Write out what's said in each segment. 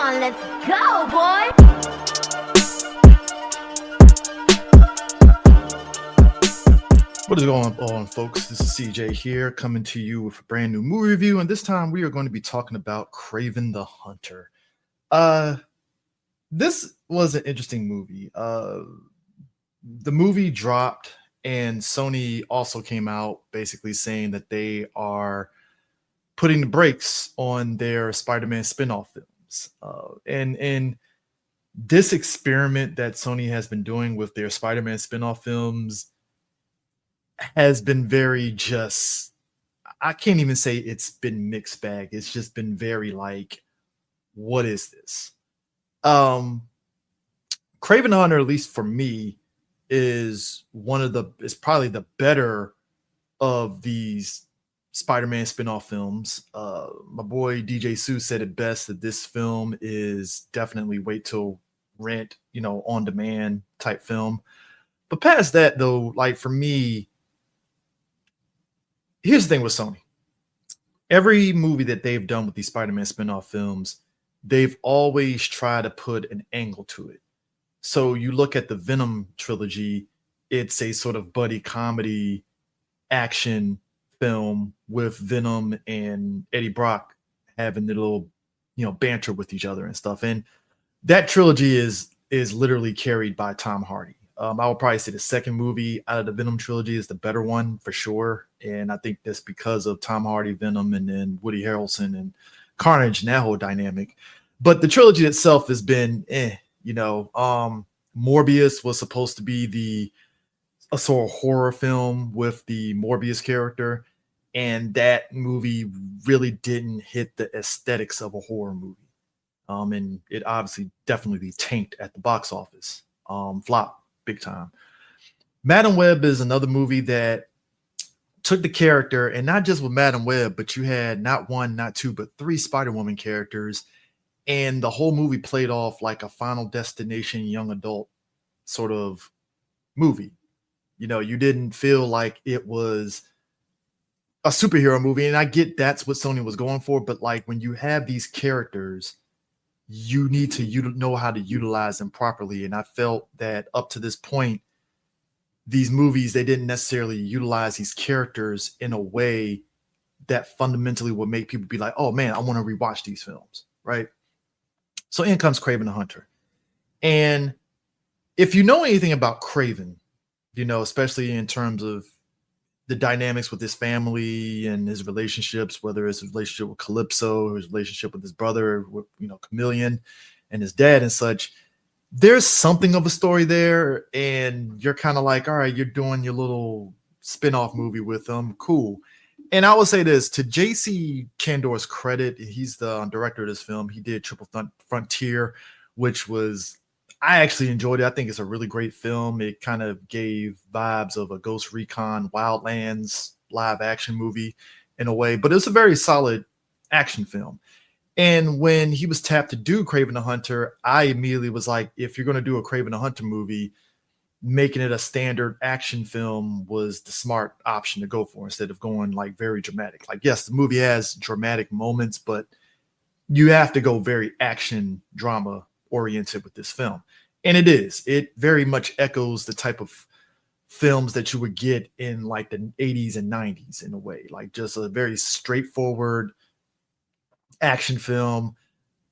on, let's go, boy! What is going on, folks? This is CJ here, coming to you with a brand new movie review, and this time we are going to be talking about Kraven the Hunter. This was an interesting movie. The movie dropped, and Sony also came out basically saying that they are putting the brakes on their Spider-Man spinoff films. And this experiment that Sony has been doing with their Spider-Man spinoff films has been very just, I can't even say it's been mixed bag. It's just been very like, what is this? Kraven the Hunter, at least for me, is probably the better of these Spider-Man spin-off films. My boy DJ Sue said it best that this film is definitely wait till rent, on demand type film. But past that though, like for me, here's the thing with Sony. Every movie that they've done with these Spider-Man spin-off films, they've always tried to put an angle to it. So you look at the Venom trilogy, it's a sort of buddy comedy action film with Venom and Eddie Brock having the little, banter with each other and stuff. And that trilogy is literally carried by Tom Hardy. I would probably say the second movie out of the Venom trilogy is the better one for sure. And I think that's because of Tom Hardy, Venom, and then Woody Harrelson and Carnage and that whole dynamic. But the trilogy itself has been, Morbius was supposed to be a sort of horror film with the Morbius character. And that movie really didn't hit the aesthetics of a horror movie. And it obviously definitely tanked at the box office. Flop big time. Madam Web is another movie that took the character, and not just with Madam Web, but you had not one, not two, but three Spider-Woman characters, and the whole movie played off like a Final Destination young adult sort of movie. You didn't feel like it was a superhero movie, and I get that's what Sony was going for, but like when you have these characters, you need to know how to utilize them properly. And I felt that up to this point, these movies, they didn't necessarily utilize these characters in a way that fundamentally would make people be like, oh man, I want to rewatch these films, right? So in comes Kraven the Hunter. And if you know anything about Kraven, especially in terms of the dynamics with his family and his relationships, whether it's his relationship with Calypso, his relationship with his brother, with, Chameleon and his dad and such, there's something of a story there. And you're kind of like, all right, you're doing your little spin-off movie with them. Cool. And I will say this, to JC Candor's credit, he's the director of this film. He did Triple Frontier, which was, I actually enjoyed it. I think it's a really great film. It kind of gave vibes of a Ghost Recon Wildlands live action movie in a way, but it's a very solid action film. And when he was tapped to do Kraven the Hunter, I immediately was like, if you're going to do a Kraven the Hunter movie, making it a standard action film was the smart option to go for instead of going like very dramatic. Like, yes, the movie has dramatic moments, but you have to go very action drama oriented with this film. And it very much echoes the type of films that you would get in like the 80s and 90s in a way, like just a very straightforward action film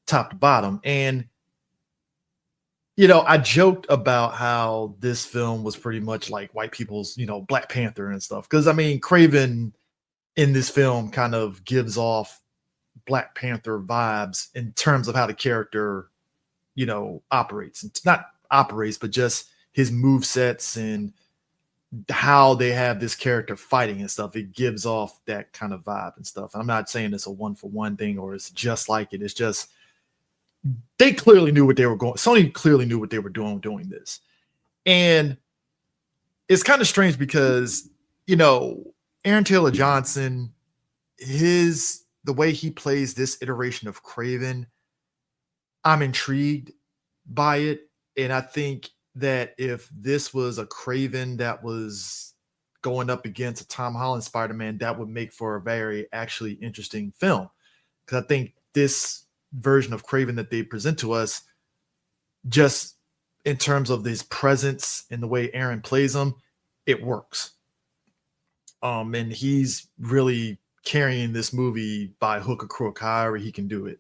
top to bottom. And I joked about how this film was pretty much like white people's, Black Panther and stuff, because I mean Kraven in this film kind of gives off Black Panther vibes in terms of how the character operates. It's not operates, but just his move sets and how they have this character fighting and stuff. It gives off that kind of vibe and stuff. I'm not saying it's a one-for-one thing or it's just like it. It's just they clearly knew what they were going. Sony clearly knew what they were doing this. And it's kind of strange because, Aaron Taylor Johnson, the way he plays this iteration of Kraven, I'm intrigued by it. And I think that if this was a Kraven that was going up against a Tom Holland Spider-Man, that would make for a very actually interesting film. Because I think this version of Kraven that they present to us, just in terms of his presence and the way Aaron plays him, it works. And he's really carrying this movie by hook or crook, however he can do it.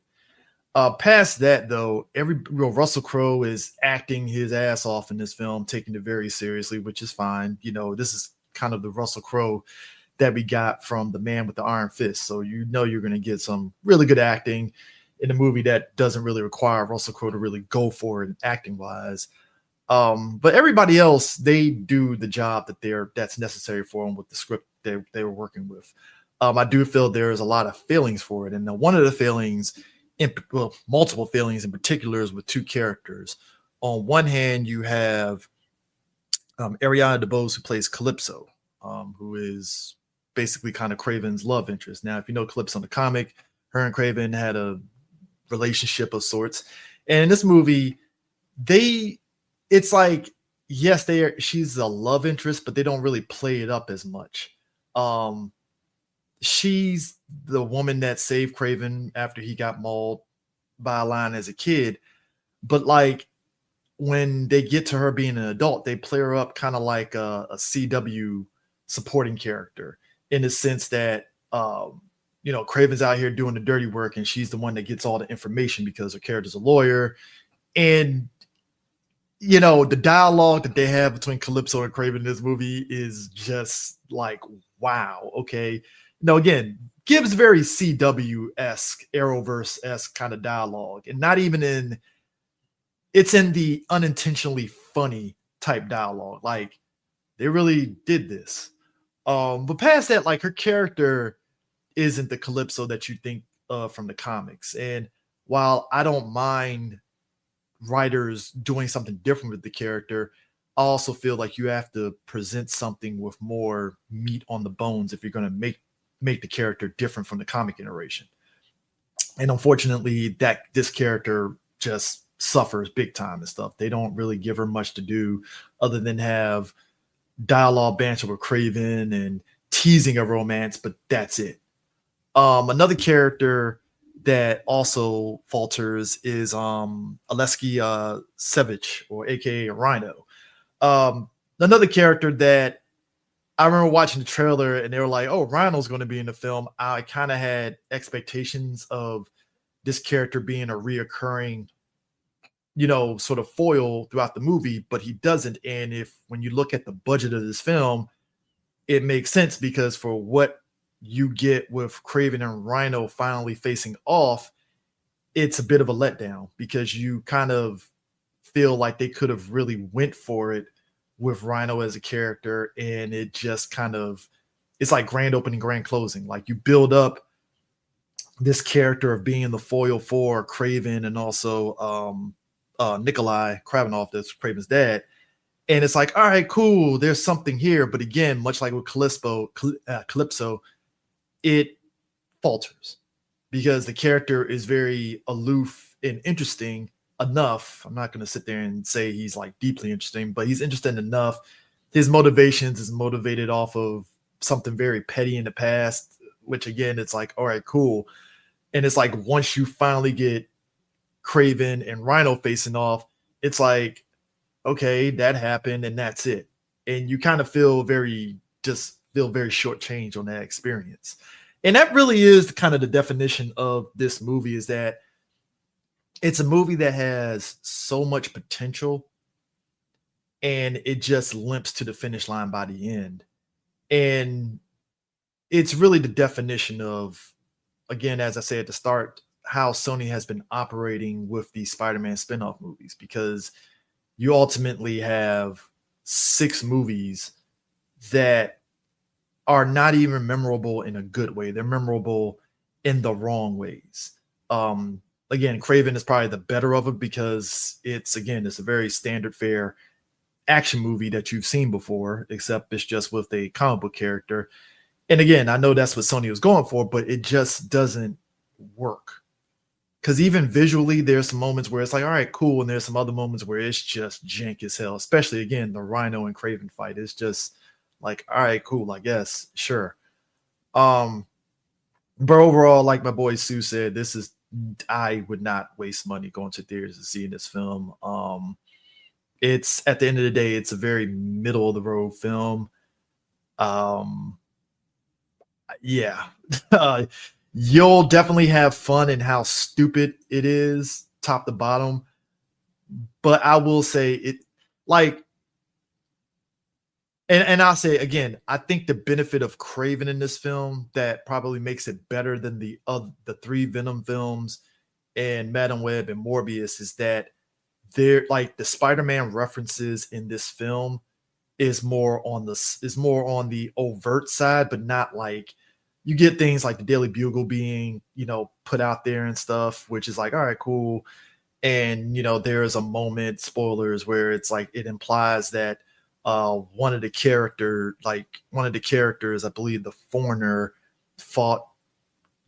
Past that, though, Russell Crowe is acting his ass off in this film, taking it very seriously, which is fine. You know, this is kind of the Russell Crowe that we got from The Man with the Iron Fist. So you know you're going to get some really good acting in a movie that doesn't really require Russell Crowe to really go for it acting-wise. But everybody else, they do the job that's necessary for them with the script they were working with. I do feel there's a lot of feelings for it, and one of the feelings, multiple feelings in particular, is with two characters. On one hand, you have Ariana DeBose, who plays Calypso, who is basically kind of Kraven's love interest. Now, if you know Calypso in the comic, her and Kraven had a relationship of sorts, and in this movie, it's like, yes, she's a love interest, but they don't really play it up as much. She's the woman that saved Kraven after he got mauled by a lion as a kid. But like when they get to her being an adult, they play her up kind of like a CW supporting character, in the sense that, Kraven's out here doing the dirty work and she's the one that gets all the information because her character's a lawyer. And the dialogue that they have between Calypso and Kraven in this movie is just like, wow, okay. Again, gives very CW-esque, Arrowverse-esque kind of dialogue, and not even it's in the unintentionally funny type dialogue. Like, they really did this. But past that, like, her character isn't the Calypso that you think from the comics. And while I don't mind writers doing something different with the character, I also feel like you have to present something with more meat on the bones if you're going to make the character different from the comic iteration. And unfortunately, this character just suffers big time and stuff. They don't really give her much to do other than have dialogue banter with Kraven and teasing a romance, but that's it. Another character that also falters is Aleksei Savage, or aka Rhino. Another character that I remember watching the trailer and they were like, oh, Rhino's going to be in the film. I kind of had expectations of this character being a reoccurring, sort of foil throughout the movie, but he doesn't. And when you look at the budget of this film, it makes sense, because for what you get with Kraven and Rhino finally facing off, it's a bit of a letdown, because you kind of feel like they could have really went for it with Rhino as a character, and it just kind of, it's like grand opening, grand closing. Like, you build up this character of being the foil for Kraven and also Nikolai Kravenov, that's Kraven's dad. And it's like, all right, cool, there's something here. But again, much like with Calypso, it falters because the character is very aloof and interesting enough. I'm not going to sit there and say he's like deeply interesting, but he's interesting enough. His motivations is motivated off of something very petty in the past, which again, it's like, all right, cool. And it's like, once you finally get Kraven and Rhino facing off, it's like, okay, that happened and that's it. And you kind of feel very shortchanged on that experience. And that really is kind of the definition of this movie, is that it's a movie that has so much potential and it just limps to the finish line by the end. And it's really the definition of, again, as I said at the start, how Sony has been operating with the Spider-Man spinoff movies, because you ultimately have 6 movies that are not even memorable in a good way. They're memorable in the wrong ways. Again, Kraven is probably the better of it, because it's a very standard fare action movie that you've seen before, except it's just with a comic book character. And again, I know that's what Sony was going for, but it just doesn't work. Because even visually, there's some moments where it's like, all right, cool. And there's some other moments where it's just jank as hell, especially, again, the Rhino and Kraven fight. It's just like, all right, cool, I guess, sure. But overall, like my boy Sue said, this is I would not waste money going to theaters and seeing this film. It's at the end of the day, it's a very middle of the road film. Um, yeah, uh, you'll definitely have fun in how stupid it is, top to bottom. But I will say it, like, and I'll say again, I think the benefit of Kraven in this film that probably makes it better than the three Venom films and Madam Web and Morbius is that they're like the Spider-Man references in this film is more on the overt side, but not like you get things like the Daily Bugle being, put out there and stuff, which is like, all right, cool. And there is a moment, spoilers, where it's like it implies that one of the characters, I believe the foreigner, fought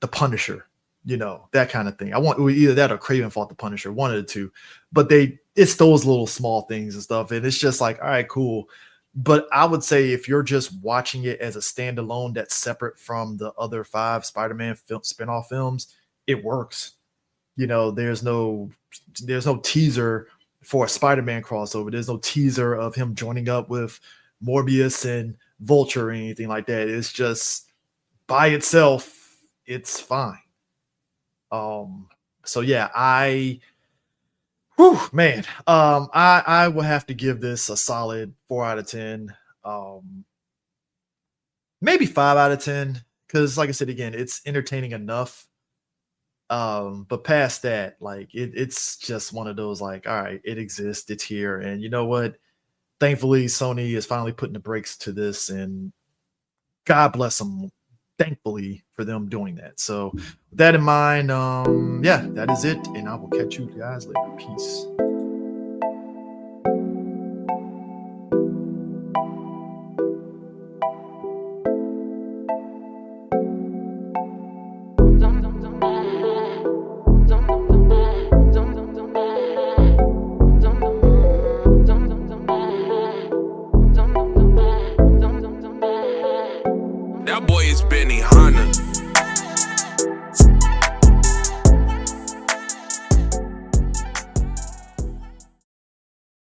the Punisher, that kind of thing. I want either that or Kraven fought the Punisher, one of the two. But it's those little small things and stuff, and it's just like, all right, cool. But I would say if you're just watching it as a standalone that's separate from the other 5 Spider-Man spinoff films, it works. There's no teaser for a Spider-Man crossover. There's no teaser of him joining up with Morbius and Vulture or anything like that. It's just by itself, it's fine. So yeah, man, I will have to give this a solid 4 out of 10. Maybe 5 out of 10 because, like I said again, it's entertaining enough. But past that, like it's just one of those like, all right, it exists, it's here, and you know what? Thankfully, Sony is finally putting the brakes to this, and God bless them. Thankfully for them doing that. So, with that in mind, yeah, that is it, and I will catch you guys later. Peace.